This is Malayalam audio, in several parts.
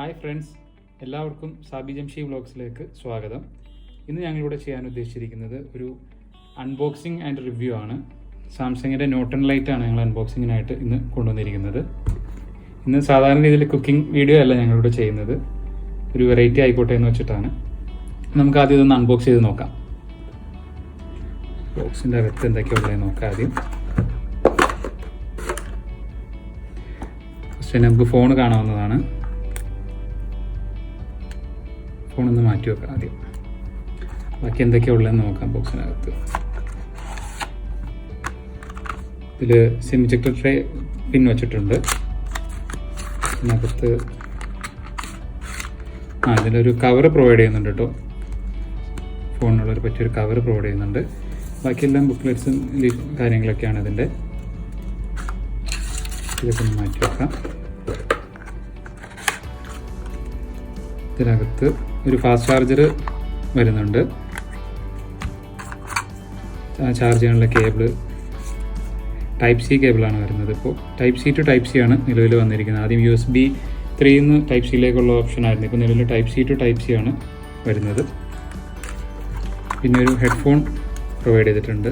ഹായ് ഫ്രണ്ട്സ്, എല്ലാവർക്കും സാബിജംഷി വ്ളോഗ്സിലേക്ക് സ്വാഗതം. ഇന്ന് ഞങ്ങളിവിടെ ചെയ്യാൻ ഉദ്ദേശിച്ചിരിക്കുന്നത് ഒരു അൺബോക്സിങ് ആൻഡ് റിവ്യൂ ആണ്. സാംസങ്ങിൻ്റെ നോട്ട് ലൈറ്റ് ആണ് ഞങ്ങൾ അൺബോക്സിങ്ങിനായിട്ട് ഇന്ന് കൊണ്ടുവന്നിരിക്കുന്നത്. ഇന്ന് സാധാരണ രീതിയിൽ കുക്കിംഗ് വീഡിയോ അല്ല ഞങ്ങളിവിടെ ചെയ്യുന്നത്, ഒരു വെറൈറ്റി ആയിക്കോട്ടെ എന്ന് വെച്ചിട്ടാണ്. നമുക്ക് ആദ്യം ഇതൊന്ന് അൺബോക്സ് ചെയ്ത് നോക്കാം. ബോക്സിൻ്റെ അകത്ത് എന്തൊക്കെയുള്ളതെന്ന് നോക്കാം. ആദ്യം ഫസ്റ്റ് നമുക്ക് ഫോൺ കാണാവുന്നതാണ്. ഫോണൊന്ന് മാറ്റി വെക്കാം ആദ്യം. ബാക്കി എന്തൊക്കെയാണ് ഉള്ളതെന്ന് നോക്കാം. ബോക്സിനകത്ത് ഇതിൽ സിം ഇജക്ടർ ട്രേ പിൻ വെച്ചിട്ടുണ്ട്. ഇതിനകത്ത് ഇതിലൊരു കവർ പ്രൊവൈഡ് ചെയ്യുന്നുണ്ട് കേട്ടോ. ഫോണിനുള്ളൊരു പറ്റിയൊരു കവർ പ്രൊവൈഡ് ചെയ്യുന്നുണ്ട്. ബാക്കിയെല്ലാം ബുക്ക്ലെറ്റ്സും കാര്യങ്ങളൊക്കെയാണ് ഇതിൻ്റെ. ഇതൊക്കെ ഒന്ന് മാറ്റി വെക്കാം. ഇതിനകത്ത് ഒരു ഫാസ്റ്റ് ചാർജർ വരുന്നുണ്ട്. ചാർജ് ചെയ്യാനുള്ള കേബിള് ടൈപ്പ് സി കേബിളാണ് വരുന്നത്. ഇപ്പോൾ type C to type C ആണ് നിലവിൽ വന്നിരിക്കുന്നത്. ആദ്യം USB 3 ടൈപ്പ് സിയിലേക്കുള്ള ഓപ്ഷൻ ആയിരുന്നു. ഇപ്പോൾ നിലവിൽ type C to type C ആണ് വരുന്നത്. പിന്നെ ഒരു ഹെഡ്ഫോൺ പ്രൊവൈഡ് ചെയ്തിട്ടുണ്ട്.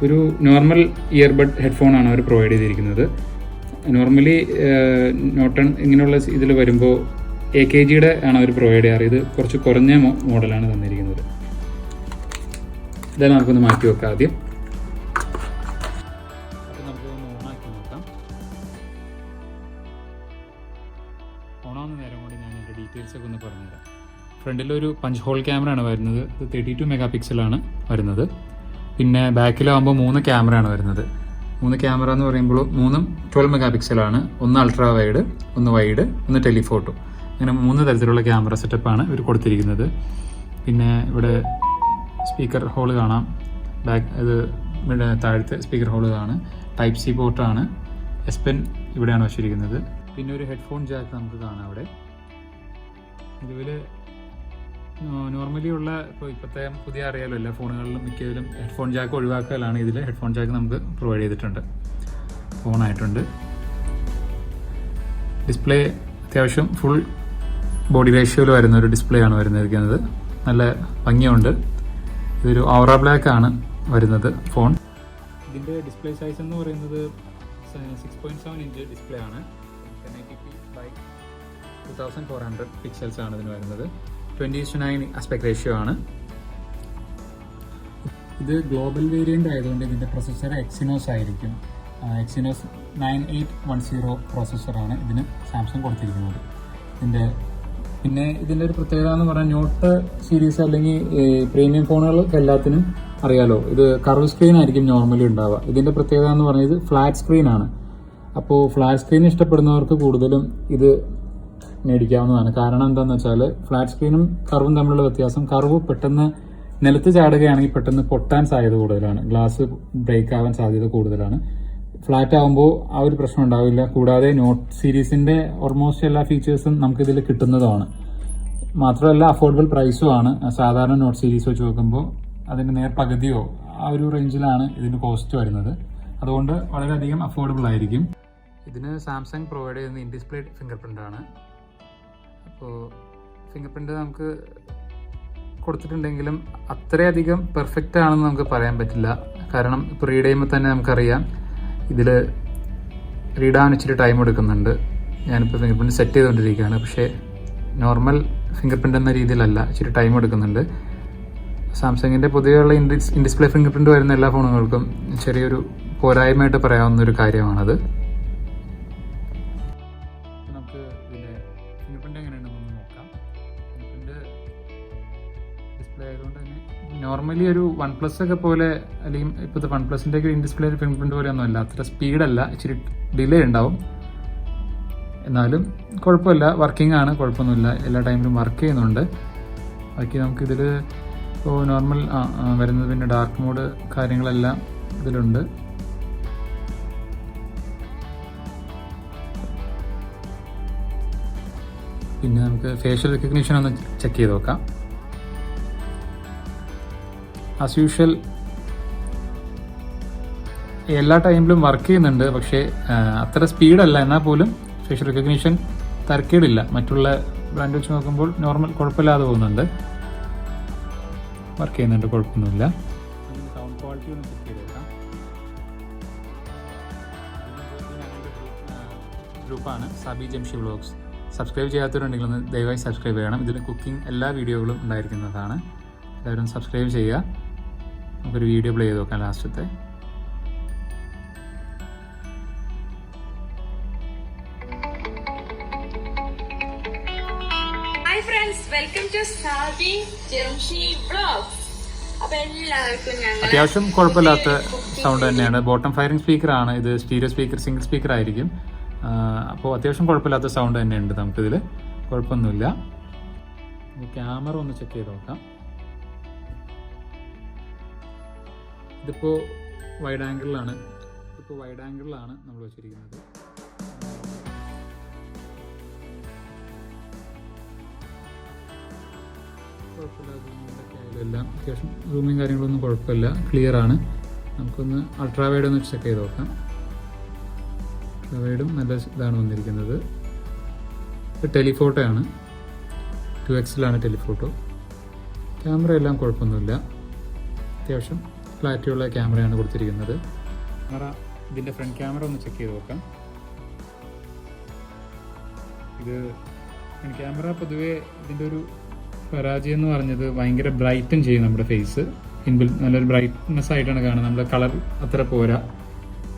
ഒരു നോർമൽ ഇയർബഡ് ഹെഡ്ഫോണാണ് അവർ പ്രൊവൈഡ് ചെയ്തിരിക്കുന്നത്. നോർമലി നോട്ടൺ ഇങ്ങനെയുള്ള ഇതിൽ വരുമ്പോൾ AKGയുടെ ആണ് അവർ പ്രൊവൈഡ് ചെയ്യാറ്. ഇത് കുറച്ച് കുറഞ്ഞ മോഡലാണ് തന്നിരിക്കുന്നത്. ഇതെല്ലാം നമുക്കൊന്ന് മാറ്റി വെക്കാം ആദ്യം. അപ്പോൾ നമുക്കൊന്ന് ഓണാക്കി നോക്കാം. ഓണാവുന്ന നേരം കൊണ്ട് ഞാൻ എൻ്റെ ഡീറ്റെയിൽസ് ഒക്കെ ഒന്ന് പറഞ്ഞുതരാം. ഫ്രണ്ടിലൊരു പഞ്ച് ഹോൾ ക്യാമറ ആണ് വരുന്നത്. ഇത് 32 മെഗാ പിക്സലാണ് വരുന്നത്. പിന്നെ ബാക്കിലാകുമ്പോൾ 3 ക്യാമറയാണ് വരുന്നത്. 3 ക്യാമറ എന്ന് പറയുമ്പോൾ 3 12 മെഗാ പിക്സലാണ്. ഒന്ന് അൾട്രാ വൈഡ്, ഒന്ന് വൈഡ്, ഒന്ന് ടെലിഫോട്ടോ. അങ്ങനെ 3 തരത്തിലുള്ള ക്യാമറ സെറ്റപ്പാണ് ഇവർ കൊടുത്തിരിക്കുന്നത്. പിന്നെ ഇവിടെ സ്പീക്കർ ഹോള് കാണാം. ഇവിടെ താഴത്തെ സ്പീക്കർ ഹോള് കാണാം. ടൈപ്പ് സി പോർട്ടാണ്. S Pen ഇവിടെയാണ് വെച്ചിരിക്കുന്നത്. പിന്നെ ഒരു ഹെഡ്ഫോൺ ജാക്ക് നമുക്ക് കാണാം അവിടെ. ഇതിൽ നോർമലി ഉള്ള ഇപ്പോഴത്തെ പുതിയ അറിയാലോ, എല്ലാ ഫോണുകളിലും മിക്കതിലും ഹെഡ്ഫോൺ ജാക്ക് ഒഴിവാക്കലാണ്. ഇതിൽ ഹെഡ്ഫോൺ ജാക്ക് നമുക്ക് പ്രൊവൈഡ് ചെയ്തിട്ടുണ്ട്. ഫോണായിട്ടുണ്ട്. ഡിസ്പ്ലേ അത്യാവശ്യം ഫുൾ ബോഡി റേഷ്യോയിൽ വരുന്ന ഒരു ഡിസ്പ്ലേ ആണ് വരുന്നിരിക്കുന്നത്. നല്ല ഭംഗിയുണ്ട്. ഇതൊരു ഔറ ബ്ലാക്ക് ആണ് വരുന്നത് ഫോൺ. ഇതിൻ്റെ ഡിസ്പ്ലേ സൈസ് എന്ന് പറയുന്നത് 6.7 ഇഞ്ച് ഡിസ്പ്ലേ ആണ്. 1080x2400 പിക്സൽസ് ആണ് ഇതിന് വരുന്നത്. 20:9 ആസ്പെക്ട് റേഷ്യോ ആണ്. ഇത് ഗ്ലോബൽ വേരിയൻ്റ് ആയതുകൊണ്ട് ഇതിൻ്റെ പ്രൊസസ്സർ എക്സിനോസ് ആയിരിക്കും. എക്സിനോസ് 9810 പ്രോസസ്സറാണ് ഇതിന് സാംസങ് കൊടുത്തിരിക്കുന്നത്. പിന്നെ ഇതിൻ്റെ ഒരു പ്രത്യേകത എന്ന് പറഞ്ഞാൽ നോട്ട് സീരീസ് അല്ലെങ്കിൽ പ്രീമിയം ഫോണുകൾക്ക് എല്ലാത്തിനും അറിയാലോ, ഇത് കർവ് സ്ക്രീൻ ആയിരിക്കും നോർമലി ഉണ്ടാവുക. ഇതിൻ്റെ പ്രത്യേകത എന്ന് പറഞ്ഞത് ഫ്ലാറ്റ് സ്ക്രീൻ ആണ്. അപ്പോൾ ഫ്ലാറ്റ് സ്ക്രീൻ ഇഷ്ടപ്പെടുന്നവർക്ക് കൂടുതലും ഇത് മേടിക്കാവുന്നതാണ്. കാരണം എന്താണെന്ന് വെച്ചാൽ ഫ്ലാറ്റ് സ്ക്രീനും കർവും തമ്മിലുള്ള വ്യത്യാസം, കർവ് പെട്ടെന്ന് നിലത്ത് ചാടുകയാണെങ്കിൽ പെട്ടെന്ന് പൊട്ടാൻ സാധ്യത കൂടുതലാണ്. ഗ്ലാസ് ബ്രേക്ക് ആവാൻ സാധ്യത കൂടുതലാണ്. ഫ്ലാറ്റ് ആകുമ്പോൾ ആ ഒരു പ്രശ്നം ഉണ്ടാവില്ല. കൂടാതെ നോട്ട് സീരീസിൻ്റെ ഓൾമോസ്റ്റ് എല്ലാ ഫീച്ചേഴ്സും നമുക്കിതിൽ കിട്ടുന്നതാണ്. മാത്രമല്ല അഫോർഡബിൾ പ്രൈസും ആണ്. സാധാരണ നോട്ട് സീരീസ് വെച്ച് നോക്കുമ്പോൾ അതിൻ്റെ നേർ പകുതിയോ ആ ഒരു റേഞ്ചിലാണ് ഇതിന് കോസ്റ്റ് വരുന്നത്. അതുകൊണ്ട് വളരെയധികം അഫോർഡബിൾ ആയിരിക്കും. ഇതിന് സാംസങ് പ്രൊവൈഡ് ചെയ്യുന്ന ഇൻ ഡിസ്പ്ലേ ഫിംഗർ പ്രിൻ്റാണ്. അപ്പോൾ ഫിംഗർ പ്രിൻ്റ് നമുക്ക് കൊടുത്തിട്ടുണ്ടെങ്കിലും അത്രയധികം പെർഫെക്റ്റ് ആണെന്ന് നമുക്ക് പറയാൻ പറ്റില്ല. കാരണം ഇപ്പോൾ റീഡ് ചെയ്യുമ്പോൾ തന്നെ നമുക്കറിയാം ഇതിൽ റീഡാൻ ഇച്ചിരി ടൈം എടുക്കുന്നുണ്ട്. ഞാനിപ്പോൾ ഫിംഗർ പ്രിൻറ്റ് സെറ്റ് ചെയ്തുകൊണ്ടിരിക്കുകയാണ്. പക്ഷേ നോർമൽ ഫിംഗർ പ്രിൻ്റ് എന്ന രീതിയിലല്ല, ഇച്ചിരി ടൈം എടുക്കുന്നുണ്ട്. സാംസങ്ങിൻ്റെ പൊതുവെയുള്ള ഇൻ ഡിസ്പ്ലേ ഫിംഗർ പ്രിൻറ്റ് വരുന്ന എല്ലാ ഫോണുകൾക്കും ചെറിയൊരു പോരായ്മയായിട്ട് പറയാവുന്ന ഒരു കാര്യമാണത്. നമുക്ക് ഇതിൻ്റെ ഫിംഗർ പ്രിൻ്റ് എങ്ങനെയുണ്ടെന്ന് നോക്കാം. ഫിംഗർ പ്രിൻ്റ് ഡിസ്പ്ലേ ആയതുകൊണ്ട് തന്നെ നോർമലി ഒരു OnePlus ഒക്കെ പോലെ, അല്ലെങ്കിൽ ഇപ്പോഴത്തെ OnePlusൻ്റെ ഒക്കെ ഇൻ ഡിസ്പ്ലേ ഫിംഗർ പ്രിൻ്റ് പോലെ ഒന്നുമല്ല. അത്ര സ്പീഡല്ല, ഇച്ചിരി ഡിലേ ഉണ്ടാവും. എന്നാലും കുഴപ്പമില്ല, വർക്കിംഗ് ആണ്, കുഴപ്പമൊന്നുമില്ല. എല്ലാ ടൈമിലും വർക്ക് ചെയ്യുന്നുണ്ട്. ബാക്കി നമുക്കിതിൽ ഇപ്പോൾ നോർമൽ വരുന്നത് പിന്നെ ഡാർക്ക് മോഡ് കാര്യങ്ങളെല്ലാം ഇതിലുണ്ട്. പിന്നെ നമുക്ക് ഫേഷ്യൽ റെക്കഗ്നിഷൻ ഒന്ന് ചെക്ക് ചെയ്ത് നോക്കാം. ആസ് യൂഷ്വൽ എല്ലാ ടൈമിലും വർക്ക് ചെയ്യുന്നുണ്ട്. പക്ഷേ അത്ര സ്പീഡല്ല. എന്നാൽ പോലും ഫേഷ്യൽ റെക്കഗ്നിഷൻ തരക്കേടില്ല. മറ്റുള്ള ബ്രാൻഡ് വെച്ച് നോക്കുമ്പോൾ നോർമൽ കുഴപ്പമില്ലാതെ പോകുന്നുണ്ട്, വർക്ക് ചെയ്യുന്നുണ്ട്, കുഴപ്പമൊന്നുമില്ല. സൗണ്ട് ക്വാളിറ്റി ഒന്ന് ചെക്ക് ചെയ്തേക്കാം. ഗ്രൂപ്പാണ് സബിജംഷി വ്ളോഗ്സ്. സബ്സ്ക്രൈബ് ചെയ്യാത്തവരുണ്ടെങ്കിൽ ഒന്ന് ദയവായി സബ്സ്ക്രൈബ് ചെയ്യണം. ഇതിൽ കുക്കിംഗ് എല്ലാ വീഡിയോകളും ഉണ്ടായിരിക്കുന്നതാണ്. എല്ലാവരും സബ്സ്ക്രൈബ് ചെയ്യുക. നമുക്കൊരു വീഡിയോ പ്ലേ ചെയ്ത് നോക്കാം ലാസ്റ്റത്തെ. Welcome to Sabijamshi vlogs. അപ്പോൾ എല്ലാവർക്കും അത്യാവശ്യം കുഴപ്പമില്ലാത്ത സൗണ്ട് തന്നെയാണ്. ബോട്ടം ഫയറിംഗ് സ്പീക്കറാണ് ഇത്. സ്റ്റീരിയോ സ്പീക്കർ, സിംഗിൾ സ്പീക്കർ ആയിരിക്കും. അപ്പോൾ അത്യാവശ്യം കുഴപ്പമില്ലാത്ത സൗണ്ട് തന്നെയുണ്ട്. നമുക്കിതിൽ കുഴപ്പമൊന്നുമില്ല. ക്യാമറ ഒന്ന് ചെക്ക് ചെയ്ത് നോക്കാം. ഇതിപ്പോൾ വൈഡ് ആംഗിളിലാണ് നമ്മൾ വെച്ചിരിക്കുന്നത്. എല്ലാം അത്യാവശ്യം സൂമിങ് കാര്യങ്ങളൊന്നും കുഴപ്പമില്ല, ക്ലിയർ ആണ്. നമുക്കൊന്ന് അൾട്രാവൈഡ് ഒന്ന് ചെക്ക് ചെയ്ത് നോക്കാം. അൾട്രാവൈഡും നല്ല ഇതാണ് വന്നിരിക്കുന്നത്. ഇത് ടെലിഫോട്ടോ ആണ്, 2x ടെലിഫോട്ടോ. ക്യാമറ എല്ലാം കുഴപ്പമൊന്നുമില്ല, അത്യാവശ്യം ക്ലാരിറ്റിയുള്ള ക്യാമറയാണ് കൊടുത്തിരിക്കുന്നത്. ഇതിൻ്റെ ഫ്രണ്ട് ക്യാമറ ഒന്ന് ചെക്ക് ചെയ്ത് നോക്കാം. ഇത് ഫ്രണ്ട് ക്യാമറ പൊതുവേ ഇതിൻ്റെ ഒരു പരാജയം എന്ന് പറഞ്ഞത് ഭയങ്കര ബ്രൈറ്റൻ ചെയ്യും നമ്മുടെ ഫേസ്. നല്ലൊരു ബ്രൈറ്റ്നെസ് ആയിട്ടാണ് കാണുന്നത്. നമ്മുടെ കളർ അത്ര പോരാ,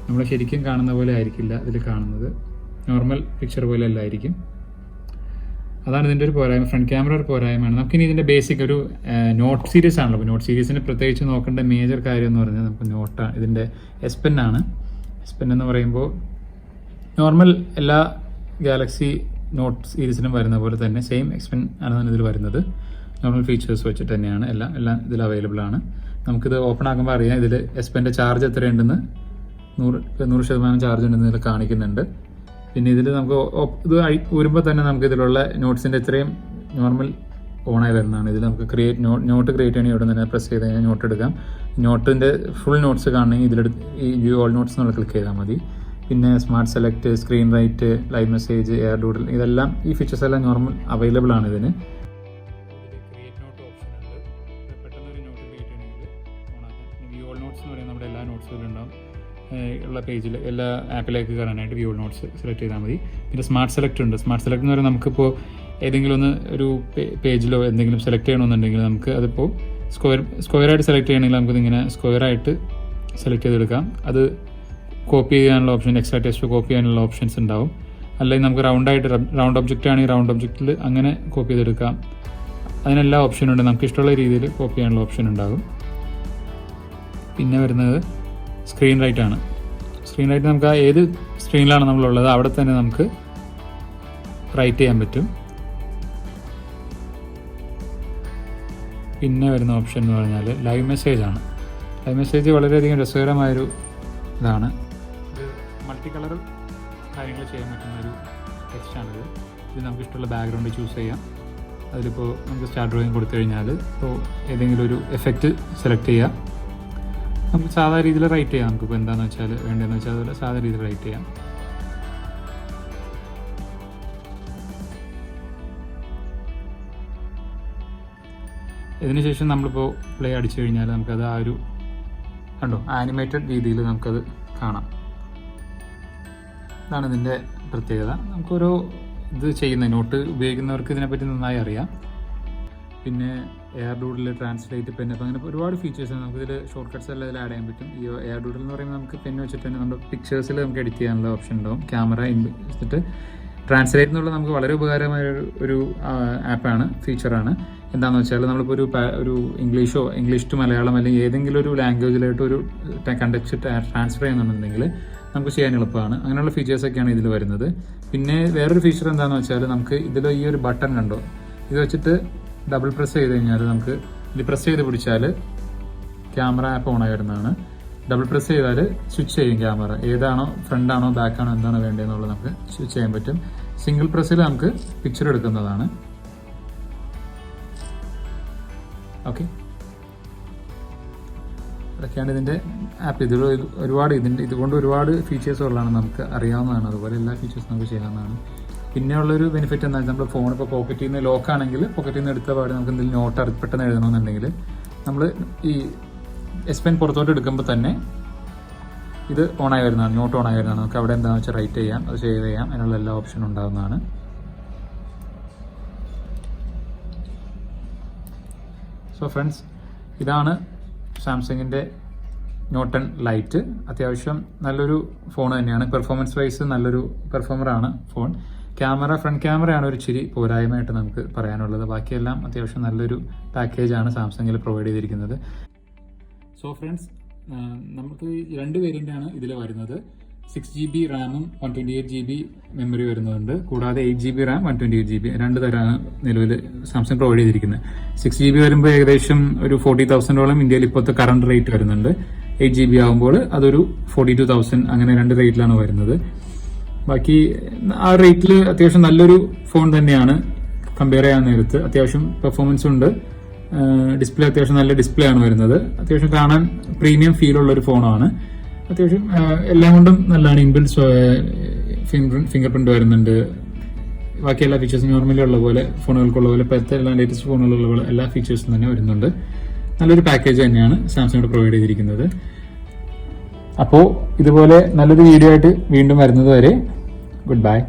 നമ്മൾ ശരിക്കും കാണുന്ന പോലെ ആയിരിക്കില്ല ഇതിൽ കാണുന്നത്. നോർമൽ പിക്ചർ പോലെ അല്ലായിരിക്കും. അതാണ് ഇതിൻ്റെ ഒരു പോരായ്മ. ഫ്രണ്ട് ക്യാമറ ഒരു പോരായ്മയാണ്. നമുക്കിനി ഇതിൻ്റെ ബേസിക് ഒരു നോട്ട് സീരീസ് ആണല്ലോ. അപ്പോൾ നോട്ട് സീരീസിന് പ്രത്യേകിച്ച് നോക്കേണ്ട മേജർ കാര്യം എന്ന് പറഞ്ഞാൽ നമുക്ക് നോട്ടാണ്. ഇതിൻ്റെ എസ് പെൻ ആണ്. എസ് പെൻ എന്ന് പറയുമ്പോൾ നോർമൽ എല്ലാ ഗാലക്സി നോട്ട് സീരീസിനും വരുന്ന പോലെ തന്നെ സെയിം എക്സ് പെൻ ആണ് ഇതിൽ വരുന്നത്. നോർമൽ ഫീച്ചേഴ്സ് വെച്ചിട്ട് തന്നെയാണ് എല്ലാം ഇതിൽ അവൈലബിൾ ആണ്. നമുക്കിത് ഓപ്പൺ ആക്കുമ്പോൾ അറിയാം ഇതിൽ എസ് പെൻ്റെ ചാർജ് എത്രയുണ്ടെന്ന്. 100% ചാർജ് ഉണ്ടെന്ന് ഇതിൽ കാണിക്കുന്നുണ്ട്. പിന്നെ ഇതിൽ നമുക്ക് ഇത് ഊരുമ്പോൾ തന്നെ നമുക്ക് ഇതിലുള്ള നോട്ട്സിൻ്റെ ഇത്രയും നോർമൽ ഓണായി വരുന്നതാണ്. ഇതിൽ നമുക്ക് നോട്ട് ക്രിയേറ്റ് ചെയ്യണമെങ്കിൽ ഇവിടെ തന്നെ പ്രസ് ചെയ്ത് കഴിഞ്ഞാൽ നോട്ട് എടുക്കാം. നോട്ടിൻ്റെ ഫുൾ നോട്ട്സ് കാണണമെങ്കിൽ ഇതിലെടുത്ത് ഈ വ്യൂ ഓൾ നോട്ട്സ് എന്നുള്ള ക്ലിക്ക് ചെയ്താൽ മതി. പിന്നെ smart select, screen write, live message, air doodle, ഇതെല്ലാം ഈ ഫീച്ചേഴ്സ് എല്ലാം നോർമൽ അവൈലബിൾ ആണ് ഇതിന്. ക്രിയേറ്റ് നോട്ട് ഓപ്ഷൻ ഉണ്ട്. പെട്ടെന്ന് ഒരു നോട്ട് ക്രിയേറ്റ് ചെയ്യണമെങ്കിൽ ഓണാക്കാം. വ്യൂ ഓൾ നോട്ട്സ് എന്ന് പറയുന്നത് നമ്മുടെ എല്ലാ നോട്ട്സുകളും ഉണ്ടാവും ഉള്ള പേജിൽ. എല്ലാ ആപ്പിലേക്ക് കയറാനായിട്ട് വ്യൂ ഓൾ നോട്ട്സ് സെലക്ട് ചെയ്താൽ മതി. പിന്നെ സ്മാർട്ട് സെലക്ട് ഉണ്ട്. സ്മാർട്ട് സെലക്ട് എന്ന് പറയുന്നത് നമുക്കിപ്പോൾ ഏതെങ്കിലും ഒന്ന് ഒരു പേജിലോ എന്തെങ്കിലും സെലക്ട് ചെയ്യണമെന്നുണ്ടെങ്കിൽ നമുക്ക് അതിപ്പോൾ സ്ക്വയറായിട്ട് സെലക്ട് ചെയ്യണമെങ്കിൽ നമുക്കിതിങ്ങനെ സ്ക്വയറായിട്ട് സെലക്ട് ചെയ്തെടുക്കാം. അത് കോപ്പി ചെയ്യാനുള്ള ഓപ്ഷൻ, എക്സ്ട്രാ ടെക്സ്റ്റ് കോപ്പി ചെയ്യാനുള്ള ഓപ്ഷൻസ് ഉണ്ടാവും. അല്ലെങ്കിൽ നമുക്ക് റൗണ്ട് ഒബ്ജക്റ്റ് ആണെങ്കിൽ റൗണ്ട് ഒബ്ജക്റ്റിൽ അങ്ങനെ കോപ്പി ചെയ്തെടുക്കാം. അതിനെല്ലാ ഓപ്ഷനും ഉണ്ട്. നമുക്ക് ഇഷ്ടമുള്ള രീതിയിൽ കോപ്പി ചെയ്യാനുള്ള ഓപ്ഷൻ ഉണ്ടാകും. പിന്നെ വരുന്നത് സ്ക്രീൻ റൈറ്റ് ആണ്. സ്ക്രീൻ റൈറ്റ് നമുക്ക് ഏത് സ്ക്രീനിലാണ് നമ്മളുള്ളത് അവിടെ തന്നെ നമുക്ക് റൈറ്റ് ചെയ്യാൻ പറ്റും. പിന്നെ വരുന്ന ഓപ്ഷൻ എന്ന് പറഞ്ഞാൽ ലൈവ് മെസ്സേജ് ആണ്. ലൈവ് മെസ്സേജ് വളരെയധികം രസകരമായൊരു ഇതാണ്. മൾട്ടി കളർ കാര്യങ്ങൾ ചെയ്യാൻ പറ്റുന്നൊരു ടെക്സ്റ്റാണിത്. ഇത് നമുക്ക് ഇഷ്ടമുള്ള ബാക്ക്ഗ്രൗണ്ട് ചൂസ് ചെയ്യാം. അതിലിപ്പോൾ നമുക്ക് സ്റ്റാർട്ട് ഡ്രോയിങ് കൊടുത്തു കഴിഞ്ഞാൽ ഇപ്പോൾ ഏതെങ്കിലും ഒരു എഫക്റ്റ് സെലക്ട് ചെയ്യാം. നമുക്ക് സാധാരണ രീതിയിൽ റൈറ്റ് ചെയ്യാം. നമുക്കിപ്പോൾ എന്താണെന്ന് വെച്ചാൽ വേണ്ടതെന്ന് വെച്ചാൽ അതുപോലെ സാധാരണ രീതിയിൽ റൈറ്റ് ചെയ്യാം. ഇതിനുശേഷം നമ്മളിപ്പോൾ പ്ലേ അടിച്ചു കഴിഞ്ഞാൽ നമുക്കത് ആ ഒരു കണ്ടോ ആനിമേറ്റഡ് രീതിയിൽ നമുക്കത് കാണാം. ഇതാണ് ഇതിൻ്റെ പ്രത്യേകത. നമുക്കൊരു ഇത് ചെയ്യുന്ന നോട്ട് ഉപയോഗിക്കുന്നവർക്ക് ഇതിനെപ്പറ്റി നന്നായി അറിയാം. പിന്നെ എയർ ഡൂഡിൽ, ട്രാൻസ്ലേറ്റ്, പെൻ, അപ്പോൾ അങ്ങനെ ഒരുപാട് ഫീച്ചേഴ്സ് നമുക്കിതിൽ ഷോർട്ട് കട്ട്സ് എല്ലാം ഇതിൽ ആഡ് ചെയ്യാൻ പറ്റും. ഈ എയർ ഡൂഡിൽ എന്ന് പറയുമ്പോൾ നമുക്ക് പെൻ വെച്ചിട്ട് തന്നെ നമ്മുടെ പിക്ചേഴ്സിൽ നമുക്ക് എഡിറ്റ് ചെയ്യാനുള്ള ഓപ്ഷൻ ഉണ്ടാവും. ക്യാമറ വെച്ചിട്ട് ട്രാൻസ്ലേറ്റ് എന്നുള്ള നമുക്ക് വളരെ ഉപകാരമായ ഒരു ആപ്പാണ്, ഫീച്ചറാണ്. എന്താണെന്ന് വെച്ചാൽ നമ്മളിപ്പോൾ ഒരു ഇംഗ്ലീഷ് ടു മലയാളം അല്ലെങ്കിൽ ഏതെങ്കിലും ഒരു ലാംഗ്വേജിലായിട്ട് ഒരു കണ്ടക്ട് ട്രാൻസ്ഫർ ചെയ്യുന്നുണ്ടെങ്കിൽ നമുക്ക് ചെയ്യാൻ എളുപ്പമാണ്. അങ്ങനെയുള്ള ഫീച്ചേഴ്സൊക്കെയാണ് ഇതിൽ വരുന്നത്. പിന്നെ വേറൊരു ഫീച്ചർ എന്താണെന്ന് വെച്ചാൽ നമുക്ക് ഇതിൽ ഈ ഒരു ബട്ടൺ കണ്ടോ, ഇത് വെച്ചിട്ട് ഡബിൾ പ്രസ് ചെയ്ത് കഴിഞ്ഞാൽ നമുക്ക് ഇത് പ്രസ് ചെയ്ത് പിടിച്ചാൽ ക്യാമറ ആപ്പ് ഓണായി വരുന്നതാണ്. ഡബിൾ പ്രസ് ചെയ്താൽ സ്വിച്ച് ചെയ്യും ക്യാമറ, ഏതാണോ ഫ്രണ്ടാണോ ബാക്കാണോ എന്താണോ വേണ്ടതെന്നുള്ളത് നമുക്ക് സ്വിച്ച് ചെയ്യാൻ പറ്റും. സിംഗിൾ പ്രസ്സിൽ നമുക്ക് പിക്ചർ എടുക്കുന്നതാണ്. ഓക്കെ, അതൊക്കെയാണ് ഇതിൻ്റെ ആപ്പ്. ഇതുകൊണ്ട് ഒരുപാട് ഫീച്ചേഴ്സ് ഉള്ളതാണ്, നമുക്ക് അറിയാവുന്നതാണ്. അതുപോലെ എല്ലാ ഫീച്ചേഴ്സും നമുക്ക് ചെയ്യാവുന്നതാണ്. പിന്നെ ഉള്ളൊരു ബെനിഫിറ്റ് എന്താ വെച്ചാൽ നമ്മൾ ഫോൺ ഇപ്പോൾ പോക്കറ്റിൽ നിന്ന് ലോക്കാണെങ്കിൽ പോക്കറ്റിൽ നിന്ന് എടുത്ത പാട് നമുക്ക് എന്തെങ്കിലും നോട്ട് പെട്ടെന്ന് എഴുതണമെന്നുണ്ടെങ്കിൽ നമ്മൾ ഈ എസ് പെൻ പുറത്തോട്ട് എടുക്കുമ്പോൾ തന്നെ ഇത് ഓണായി വരുന്നതാണ്, നോട്ട് ഓണായി വരുന്നതാണ്. നമുക്ക് അവിടെ എന്താണെന്ന് വെച്ചാൽ റൈറ്റ് ചെയ്യാം, അത് സേവ് ചെയ്യാം, അതിനുള്ള എല്ലാ ഓപ്ഷനും ഉണ്ടാകുന്നതാണ്. സോ ഫ്രണ്ട്സ്, ഇതാണ് സാംസങ്ങിൻ്റെ നോട്ട് 10 ലൈറ്റ്. അത്യാവശ്യം നല്ലൊരു ഫോൺ തന്നെയാണ്. പെർഫോമൻസ് വൈസ് നല്ലൊരു പെർഫോമറാണ് ഫോൺ. ക്യാമറ, ഫ്രണ്ട് ക്യാമറയാണ് ഒരു ഇച്ചിരി പോരായ്മയായിട്ട് നമുക്ക് പറയാനുള്ളത്. ബാക്കിയെല്ലാം അത്യാവശ്യം നല്ലൊരു പാക്കേജാണ് സാംസങ്ങിൽ പ്രൊവൈഡ് ചെയ്തിരിക്കുന്നത്. സോ ഫ്രണ്ട്സ്, നമുക്ക് 2 വേരിയൻ്റാണ് ഇതിൽ വരുന്നത്. 6GB റാമും 128GB മെമ്മറി വരുന്നുണ്ട്. കൂടാതെ 8GB റാം 128GB 2 തരമാണ് നിലവിൽ സാംസങ് പ്രൊവൈഡ് ചെയ്തിരിക്കുന്നത്. 6GB വരുമ്പോൾ ഏകദേശം ഒരു 40,000ഓളം ഇന്ത്യയിൽ ഇപ്പോഴത്തെ കറണ്ട് റേറ്റ് വരുന്നുണ്ട്. 8GB ആകുമ്പോൾ അതൊരു 42,000, അങ്ങനെ 2 റേറ്റിലാണ് വരുന്നത്. ബാക്കി ആ റേറ്റിൽ അത്യാവശ്യം നല്ലൊരു ഫോൺ തന്നെയാണ്. കമ്പയർ ചെയ്യാൻ നേരത്ത് അത്യാവശ്യം പെർഫോമൻസ് ഉണ്ട്. ഡിസ്പ്ലേ അത്യാവശ്യം നല്ല ഡിസ്പ്ലേ ആണ് വരുന്നത്. അത്യാവശ്യം കാണാൻ പ്രീമിയം ഫീൽ ഉള്ള ഒരു ഫോണാണ്. അത്യാവശ്യം എല്ലാം കൊണ്ടും നല്ലതാണ്. ഇൻബിൽഡ് ഫിംഗർ പ്രിന്റ് വരുന്നുണ്ട്. ബാക്കി എല്ലാ ഫീച്ചേഴ്സും നോർമലി ഉള്ള പോലെ, ഫോണുകൾക്കുള്ള പോലെ, ഇപ്പോഴത്തെ എല്ലാ ലേറ്റസ്റ്റ് ഫോണുകളുള്ള പോലെ എല്ലാ ഫീച്ചേഴ്സും തന്നെ വരുന്നുണ്ട്. നല്ലൊരു പാക്കേജ് തന്നെയാണ് സാംസങ് പ്രൊവൈഡ് ചെയ്തിരിക്കുന്നത്. അപ്പോൾ ഇതുപോലെ നല്ലൊരു വീഡിയോ ആയിട്ട് വീണ്ടും വരുന്നത് വരെ ഗുഡ് ബൈ.